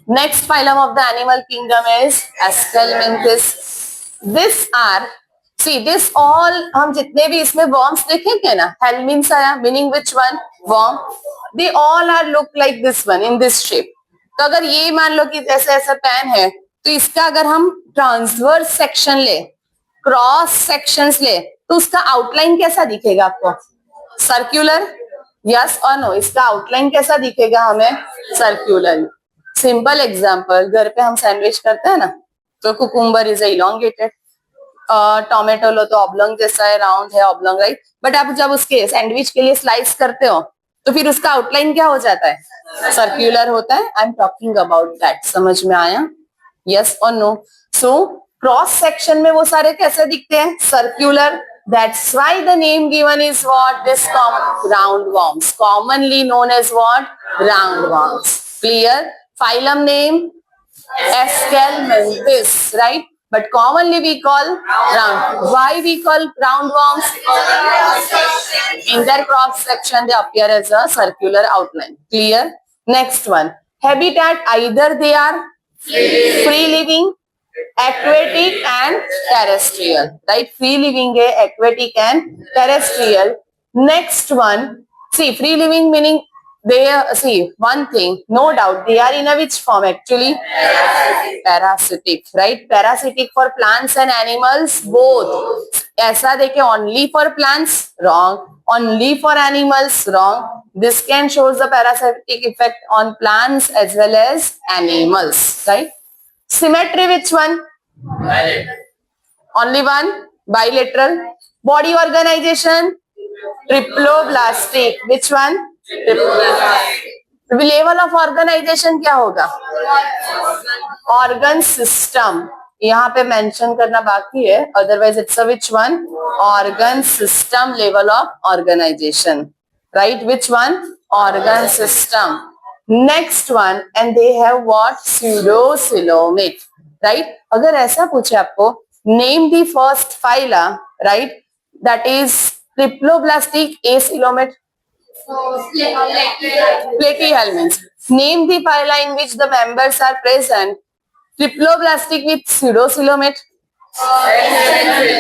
Next phylum of the animal kingdom is Aschelminthus. This are, see this all, हम जितने भी इसमें worms देखेंगे ना, helminths आया, meaning which one? Worm. They all are look like this one in this shape. तो अगर ये मान लो कि जैसे ऐसा पैन है, तो इसका अगर हम ट्रांसवर्स सेक्शन ले, क्रॉस सेक्शंस ले, तो उसका आउटलाइन कैसा दिखेगा आपको? सर्क्यूलर, यस और नो? इसका आउटलाइन कैसा दिखेगा हमें? सर्क्यूलर. सिंपल एग्जाम्पल, घर पे हम सैंडविच करते हैं ना, तो कुकुम्बर इज इलोंगेटेड, टोमेटो लो तो ऑब्लॉन्ग जैसा है, राउंड है, ऑब्लॉन्ग, राइट. बट आप जब उसके सैंडविच के लिए स्लाइस करते हो, तो फिर उसका आउटलाइन क्या हो जाता है? सर्क्यूलर होता है. I am talking about that. समझ में आया? यस और नो? सो क्रॉस सेक्शन में वो सारे कैसे दिखते हैं? Circular. That's why the name given is what? This roundworms, commonly known as what? Roundworms. Clear? Phylum name Aschelminthus, right? But commonly we call round. Why we call roundworms? In their cross section they appear as a circular outline. Clear? Next one. Habitat, either they are free living, aquatic and terrestrial, right? Free living है, aquatic and terrestrial. Next one, see free living meaning they are, see one thing, no doubt they are in a which form actually? Parasitic, right? Parasitic for plants and animals both. ऐसा देखे only for plants, wrong. Only for animals, wrong. This can shows the parasitic effect on plants as well as animals, right? Symmetry, which one? Only one? Bilateral. Body organization? Triploblastic. Which one? Level of organization क्या होगा? Organ system. यहाँ पे mention करना बाकी है, otherwise it's a which one? Organ system level of organization, right? Which one? Organ system. Next one, and they have what? Pseudocoelomate, right? अगर ऐसा पूछे आपको, name the first phyla, right? That is triploblastic acoelomate. Platyhelminths. Name the phyla in which the members are present. Triploblastic with pseudocoelomate.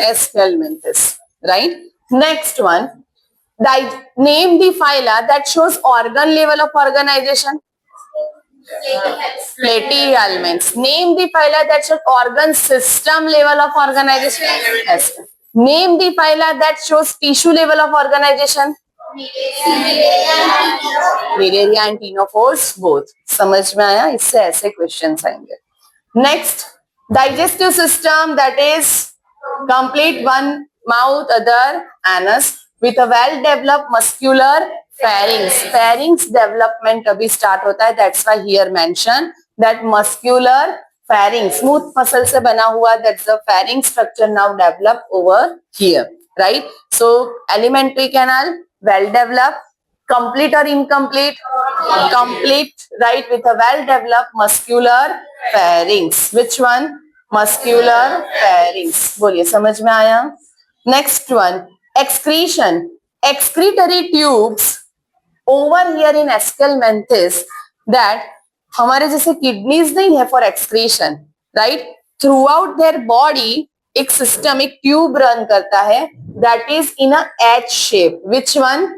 Aschelminthus, right? Next one. Name the phyla that shows organ level of organization. Platyhelminths. Name the phyla that shows organ system level of organization. Name the phyla that shows tissue level of organization. Filaria and ctenophores both. समझ में आया? इससे ऐसे questions आएंगे. Next, digestive system, that is complete one mouth, other anus with a well-developed muscular pharynx. Pharynx development अभी start होता है. That's why here mention that muscular pharynx, smooth muscle से बना हुआ. That's the pharynx structure now developed over here, right? So alimentary canal well developed. Complete or incomplete? Complete, right, with a well-developed muscular pharynx. Which one? Muscular pharynx. बोलिए, समझ में आया? Next one, excretion. Excretory tubes over here in Aschelminthus, that हमारे जैसे kidneys नहीं है for excretion, right? Throughout their body एक system, एक tube run करता है, that is in a H shape. Which one?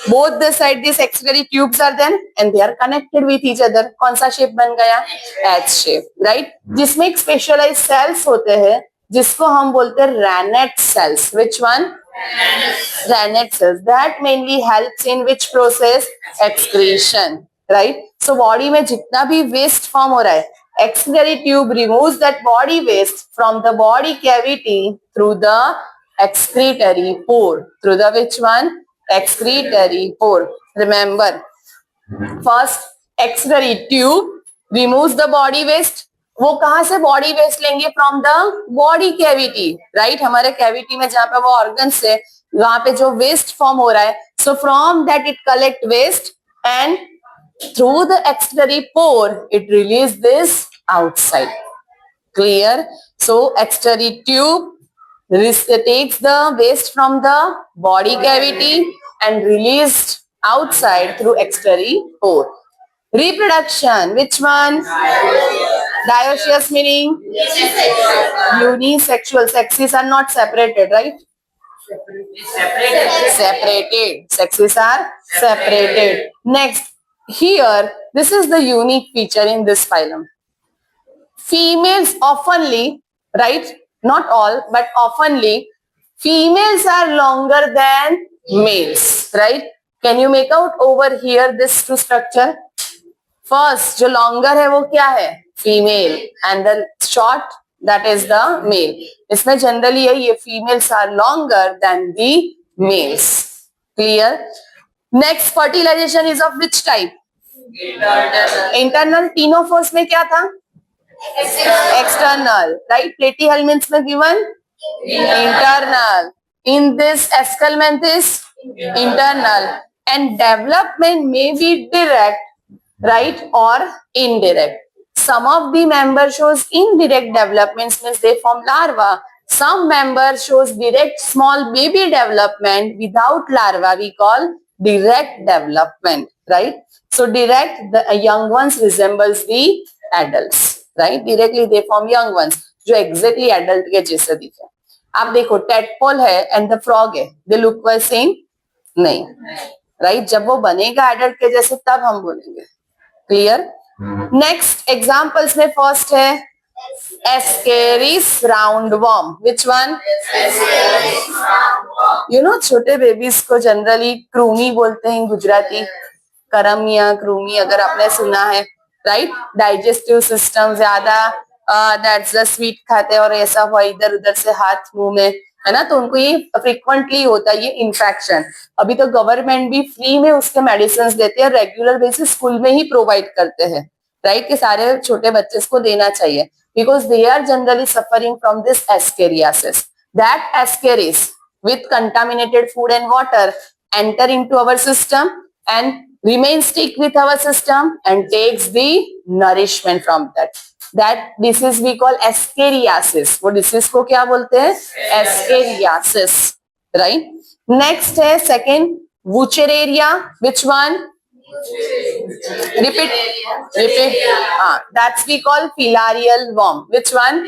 Both the side these excretory tubes are there and they are connected with each other. कौन सा shape बन गया? H shape, right? जिसमें एक specialized cells होते हैं, जिसको हम बोलते हैं Rannet cells. Which one? Rannet cells. That mainly helps in which process? Excretion, right? So body में जितना भी waste form हो रहा है, excretory tube removes that body waste from the body cavity through the excretory pore. Through the which one? Excretory pore. Remember, first excretory tube removes the body waste. वो कहाँ से body waste लेंगे? From the body cavity, right? हमारे cavity में जहाँ पे वो organs है, वहां पे जो वेस्ट फॉर्म हो रहा है, so from that it collect waste and through the excretory pore it release this outside. Clear? So excretory tube takes the waste from the body cavity and released outside through external pore. Reproduction. Which one? Dioecious meaning unisexual. Sexes are not separated, right? Separated. Sexes are separated. Next, here, this is the unique feature in this phylum. Females oftenly, right? Not all, but oftenly, females are longer than males, right? Can you make out over here this two structure? First, जो longer है वो क्या है? Female, and the short, that is the male. इसमें generally है ये females are longer than the males. Clear? Next, fertilization is of which type? Internal. Ctenophores में क्या था? External, right? Platyhelminths में given internal. In this Esculmenthus internal, and development may be direct, right, or indirect. Some of the members shows indirect developments, means they form larva. Some members shows direct small baby development without larva. We call direct development, right? So direct, the young ones resembles the adults, right? Directly they form young ones, जो exactly adult के जैसे दिखे. आप देखो tadpole है and the frog है, they look the same? नहीं, right? जब वो बनेगा adult के जैसे तब हम बोलेंगे. Clear? Next examples में first है Ascaris roundworm. Which one? You know, छोटे बेबीज को जनरली क्रूमी बोलते हैं गुजराती, करम या क्रूमी अगर आपने सुना है, राइट? डाइजेस्टिव सिस्टम ज्यादा दैट्स द स्वीट खाते हैं और ऐसा हुआ इधर उधर से हाथ मुंह में, है ना, तो उनको ये फ्रिक्वेंटली होता है ये इन्फेक्शन. अभी तो गवर्नमेंट भी फ्री में उसके मेडिसिन देते हैं, रेगुलर बेसिस स्कूल में ही प्रोवाइड करते हैं, राइट? कि सारे छोटे बच्चे को देना चाहिए, because they are generally suffering from this ascariasis. That ascaris with contaminated food and water enter into our system and remain stick with our system and takes the nourishment from that. That disease we call ascariasis. वो disease को क्या बोलते हैं? Ascariasis, right? Next है second Wuchereria. Which one? Repeat. That's we call filarial worm. Which one?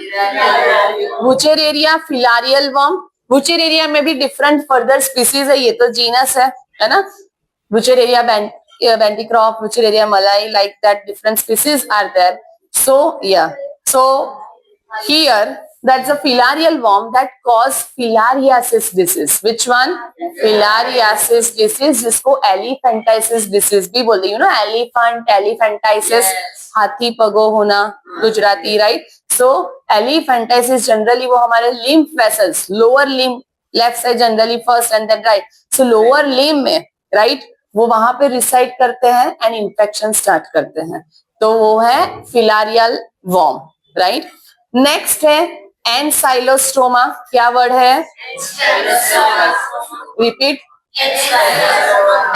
Wuchereria, filarial worm. Wuchereria में भी different further species है, ये तो genus है ना? Wuchereria banticrop, Wuchereria malai, like that different species are there. So yeah, so here that's a filarial worm that cause filariasis disease. Which one? Filariasis disease, जिसको elephantiasis disease भी बोलते हैं. You know elephantiasis, हाथी पगो होना Gujarati, right? So elephantiasis generally वो हमारे lymph vessels, lower limb, left side generally first and then right. So lower limb में, right, वो वहां पे रिसाइड करते हैं एंड इन्फेक्शन स्टार्ट करते हैं, तो वो है फिलारियल वर्म, राइट? नेक्स्ट है एनसाइलोस्टोमा. क्या वर्ड है? रिपीट.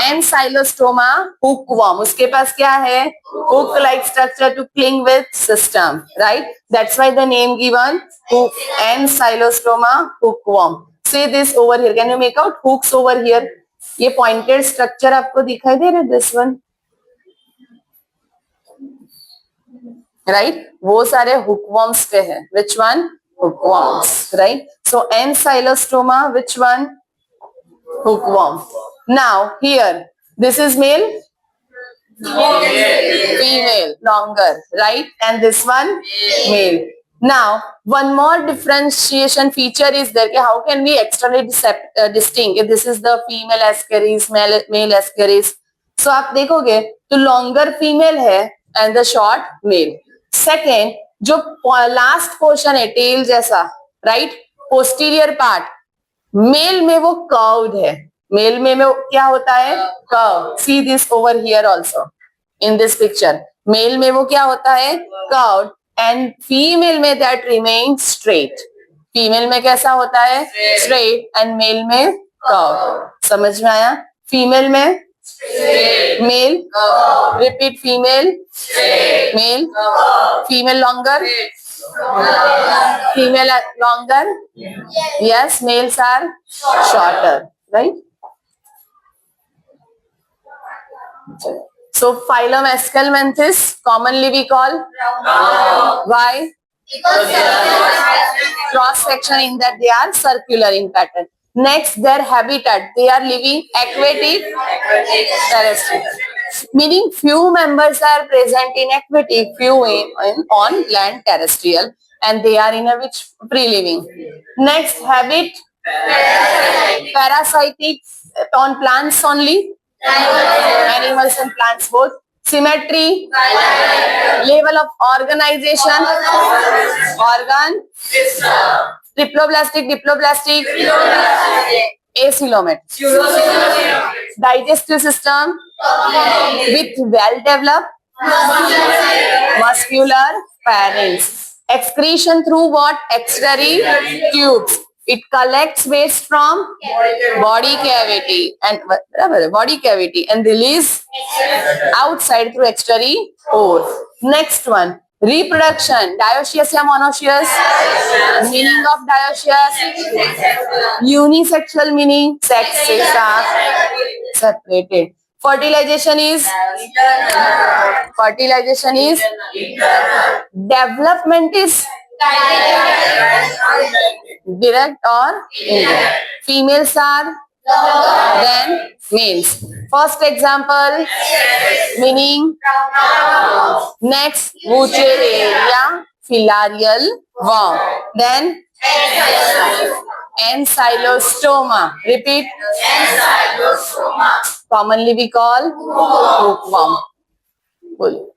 Ancylostoma hookworm. उसके पास क्या है? Hook like structure to cling with system, right? That's why the name given hook. Ancylostoma hookworm. See this over here. Can you make out hooks over here? ये pointed structure आपको दिखाई दे रहा है, this one, right? वो सारे hookworms पे है. Which one? Hookworms, right? So ancylostoma, which one? Hookworm. Now here this is male, female, longer, right? And this one male. Now one more differentiation feature is there. How can we externally distinct if this is the female ascaris, male ascaris? So आप देखोगे तो longer female है and the short male. Second, जो last portion है tail जैसा, right? Posterior part, mail में वो curved है. मेल में वो क्या होता है? Curve. See this over here also in this picture. Male में वो क्या होता है? कर्व्ड. एंड फीमेल में दैट रिमेन स्ट्रेट. फीमेल में कैसा होता है? स्ट्रेट. एंड मेल में कर्व. समझ में आया? फीमेल में male, repeat, female male, female longer, female are longer, yes, males are shorter, right? So phylum Aschelminthes, commonly we call. Why? Cross section in that they are circular in pattern. Next, their habitat. They are living aquatic, terrestrial. Meaning few members are present in aquatic, few on land terrestrial, and they are in a which free-living. Next, habit parasitic on plants only, animals and plants both. Symmetry, level of organization, organ, diploblastic, acoelomet. Digestive system with well-developed muscular pharynx. Excretion through what? Extrary tubes. It collects waste from body cavity and release outside through extrary pores. Next one, reproduction. Dioecious या monoecious? Meaning of dioecious? Unisexual meaning sexes are separated. Fertilization is development is direct or indirect. Females are then males. First example, meaning. Next, Wuchereria filarial worm. Then Ancylostoma. Repeat. Commonly we call hookworm. बोलो.